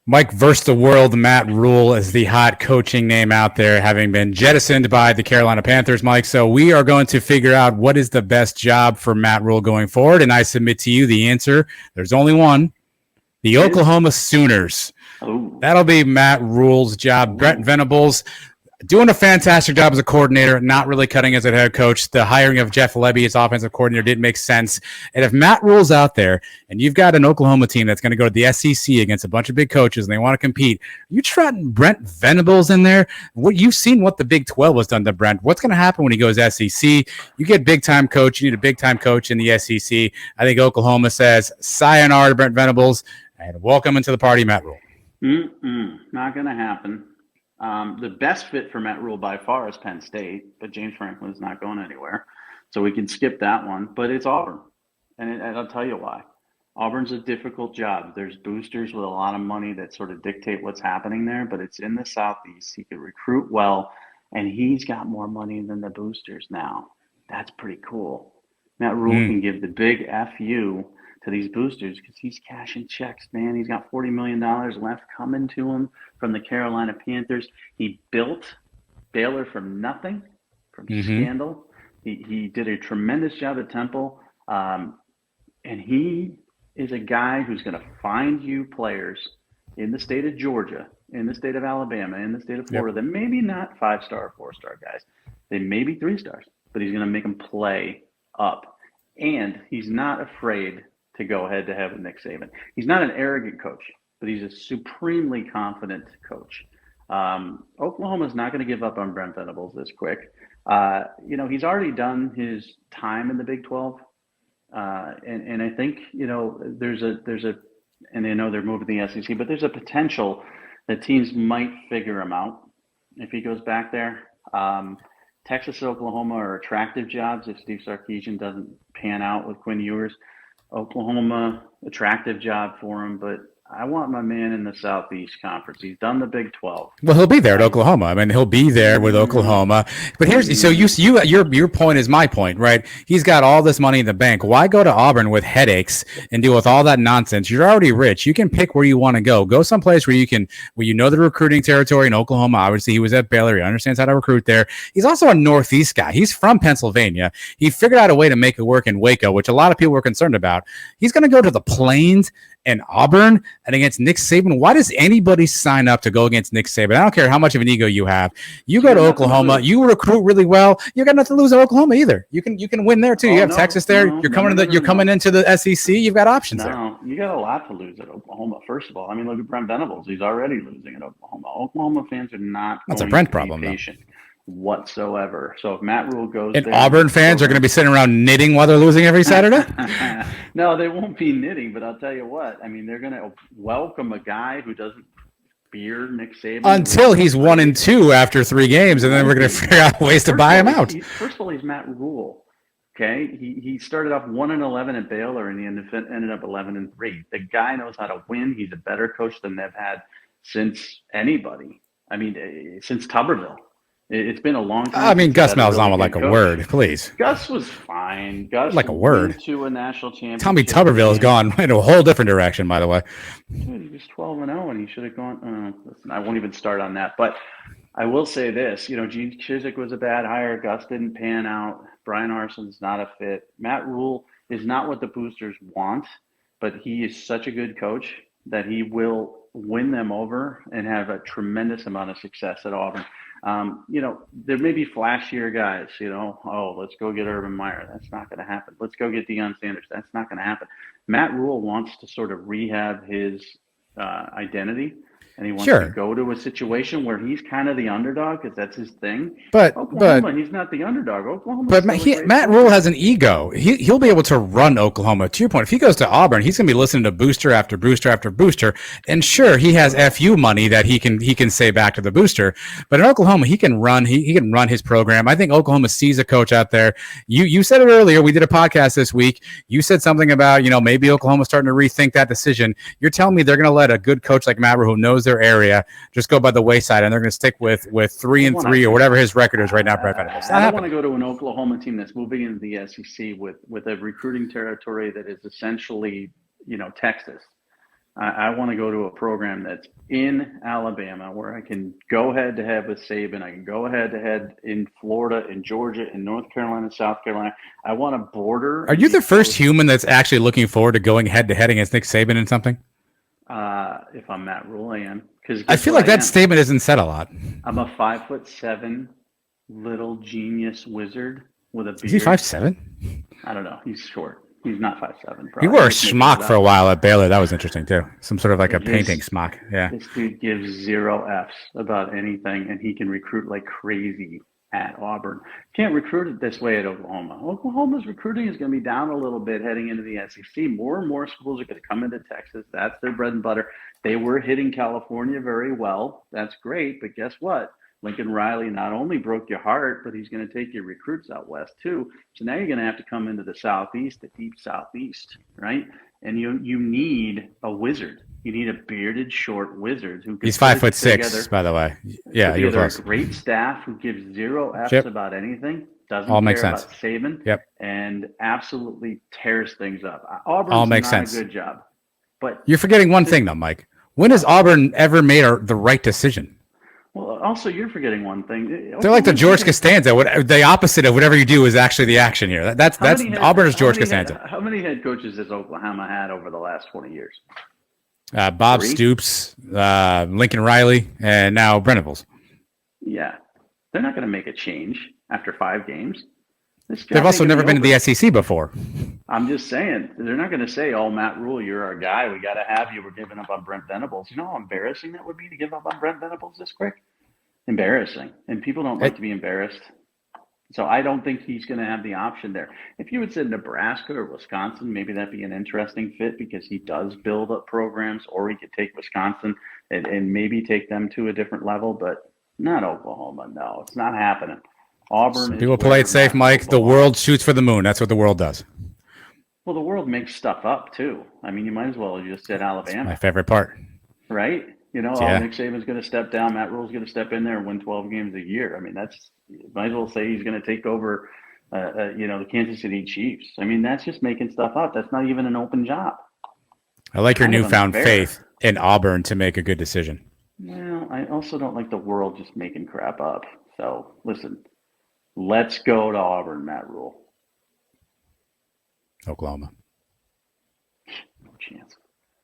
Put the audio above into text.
Mike versus the world. Matt Rhule is the hot coaching name out there, having been jettisoned by the Carolina Panthers, Mike. So we are going to figure out what is the best job for Matt Rhule going forward. And I submit to you the answer. There's only one. The Oklahoma Sooners. Ooh. That'll be Matt Rhule's job. Ooh. Brent Venables doing a fantastic job as a coordinator, not really cutting as a head coach. The hiring of Jeff Lebby as offensive coordinator didn't make sense. And if Matt Rhule's out there and you've got an Oklahoma team that's going to go to the SEC against a bunch of big coaches and they want to compete, you trotting Brent Venables in there? What you've seen what the Big 12 has done to Brent. What's going to happen when he goes SEC? You get big-time coach. You need a big-time coach in the SEC. I think Oklahoma says sayonara to Brent Venables and welcome into the party, Matt Rhule. Not going to happen. The best fit for Matt Rhule by far is Penn State, but James Franklin's not going anywhere. So we can skip that one. But it's Auburn, and I'll tell you why. Auburn's a difficult job. There's boosters with a lot of money that sort of dictate what's happening there, but it's in the Southeast. He could recruit well, and he's got more money than the boosters now. That's pretty cool. Matt Rhule can give the big FU to these boosters because he's cashing checks, man. He's got $40 million left coming to him from the Carolina Panthers. He built Baylor from nothing, from scandal. He did a tremendous job at Temple, and he is a guy who's going to find you players in the state of Georgia, in the state of Alabama, in the state of Florida, that maybe not 5-star or 4-star guys. They may be 3 stars, but he's going to make them play up. And he's not afraid to go head-to-head with Nick Saban. He's not an arrogant coach, but he's a supremely confident coach. Oklahoma's not going to give up on Brent Venables this quick. He's already done his time in the Big 12. And I think, there's a, and I know they're moving the SEC, but there's a potential that teams might figure him out if he goes back there. Texas and Oklahoma are attractive jobs if Steve Sarkisian doesn't pan out with Quinn Ewers. Oklahoma, attractive job for him, but I want my man in the Southeast Conference. He's done the Big 12. Well, he'll be there at Oklahoma. I mean, he'll be there with Oklahoma. But here's so your point is my point, right? He's got all this money in the bank. Why go to Auburn with headaches and deal with all that nonsense? You're already rich. You can pick where you want to go. Go someplace where you know the recruiting territory in Oklahoma. Obviously, he was at Baylor. He understands how to recruit there. He's also a Northeast guy. He's from Pennsylvania. He figured out a way to make it work in Waco, which a lot of people were concerned about. He's going to go to the Plains and Auburn and against Nick Saban. Why does anybody sign up to go against Nick Saban? I don't care how much of an ego you have. You go to Oklahoma, you recruit really well. You got nothing to lose at Oklahoma either. You can win there too. You have Texas there. You're coming into the SEC. You've got options there. No, you got a lot to lose at Oklahoma. First of all, I mean, look at Brent Venables. He's already losing at Oklahoma. Oklahoma fans are not. That's a Brent problem, patient whatsoever. So if Matt Rhule goes and there, Auburn fans are going to be sitting around knitting while they're losing every Saturday. No, they won't be knitting, but I'll tell you what. I mean, they're going to welcome a guy who doesn't fear Nick Saban until he's 1-2 after 3 games, and then we're going to figure out ways to buy him out. First of all, he's Matt Rhule. Okay, he started off 1-11 at Baylor, and he ended up 11-3. The guy knows how to win. He's a better coach than they've had since anybody. I mean, since Tuberville. It's been a long time. I mean, Gus Malzahn would like a word, please. Gus was fine. Gus like a word to a national championship. Tommy Tuberville has gone in a whole different direction, by the way. Dude, he was 12-0, and he should have gone. Listen, I won't even start on that. But I will say this: Gene Chizik was a bad hire. Gus didn't pan out. Brian Arson's not a fit. Matt Rhule is not what the boosters want, but he is such a good coach that he will win them over and have a tremendous amount of success at Auburn. There may be flashier guys, let's go get Urban Meyer. That's not going to happen. Let's go get Deion Sanders. That's not going to happen. Matt Rhule wants to sort of rehab his identity, and he wants to go to a situation where he's kind of the underdog because that's his thing. But he's not the underdog. Oklahoma. But Matt Rhule has an ego. He'll be able to run Oklahoma. To your point, if he goes to Auburn, he's going to be listening to booster after booster after booster. And sure, he has FU money that he can say back to the booster. But in Oklahoma, he can run. He can run his program. I think Oklahoma sees a coach out there. You said it earlier. We did a podcast this week. You said something about maybe Oklahoma's starting to rethink that decision. You're telling me they're going to let a good coach like Matt Rhule, who knows their area, just go by the wayside, and they're going to stick with 3-3 or whatever his record is right now. I don't want to go to an Oklahoma team that's moving into the SEC with a recruiting territory that is essentially, Texas. I want to go to a program that's in Alabama where I can go head to head with Saban. I can go head to head in Florida, in Georgia, in North Carolina, South Carolina. I want to border. Are you the first human that's actually looking forward to going head to head against Nick Saban in something? If I'm Matt Rhule, I am. I feel like that statement isn't said a lot. I'm a 5'7" little genius wizard with a beard. Is he 5'7"? I don't know. He's short. He's not 5'7". He wore a smock for a while at Baylor. That was interesting too. Some sort of like a painting smock. Yeah. This dude gives 0 Fs about anything, and he can recruit like crazy at Auburn. Can't recruit it this way at Oklahoma. Oklahoma's recruiting is going to be down a little bit heading into the SEC. More and more schools are going to come into Texas. That's their bread and butter. They were hitting California very well. That's great, but guess what? Lincoln Riley not only broke your heart, but he's going to take your recruits out west too. So now you're going to have to come into the southeast, the deep southeast, right? And you need a wizard. You need a bearded, short wizard who can. He's 5'6", by the way. Yeah, you're close. A great staff who gives 0 Fs about anything, doesn't all care makes about sense. Saban, and absolutely tears things up. Auburn's all makes not sense. a good job, but you're forgetting one thing though, Mike. When has Auburn ever made the right decision? Well, also you're forgetting one thing. They're like the George Costanza. The opposite of whatever you do is actually the action here. That's Auburn is George Costanza. How many head coaches has Oklahoma had over the last 20 years? Bob 3? Stoops, Lincoln Riley, and now Venables. Yeah, they're not going to make a change after 5 games. They've also never been to the SEC before. I'm just saying, they're not going to say, "Oh, Matt Rhule, you're our guy. We got to have you. We're giving up on Brent Venables." You know how embarrassing that would be to give up on Brent Venables this quick? Embarrassing. And people don't like to be embarrassed. So I don't think he's going to have the option there. If you had said Nebraska or Wisconsin, maybe that'd be an interesting fit because he does build up programs, or he could take Wisconsin and maybe take them to a different level, but not Oklahoma. No, it's not happening. Auburn. People play it safe, Mike. The world shoots for the moon. That's what the world does. Well, the world makes stuff up too. I mean, you might as well have just said Alabama. That's my favorite part. Right? You know, Nick Saban's going to step down. Matt Rhule's going to step in there and win 12 games a year. I mean, might as well say he's going to take over, the Kansas City Chiefs. I mean, that's just making stuff up. That's not even an open job. I like your newfound faith in Auburn to make a good decision. Well, I also don't like the world just making crap up. So, listen, let's go to Auburn, Matt Rhule. Oklahoma. No chance.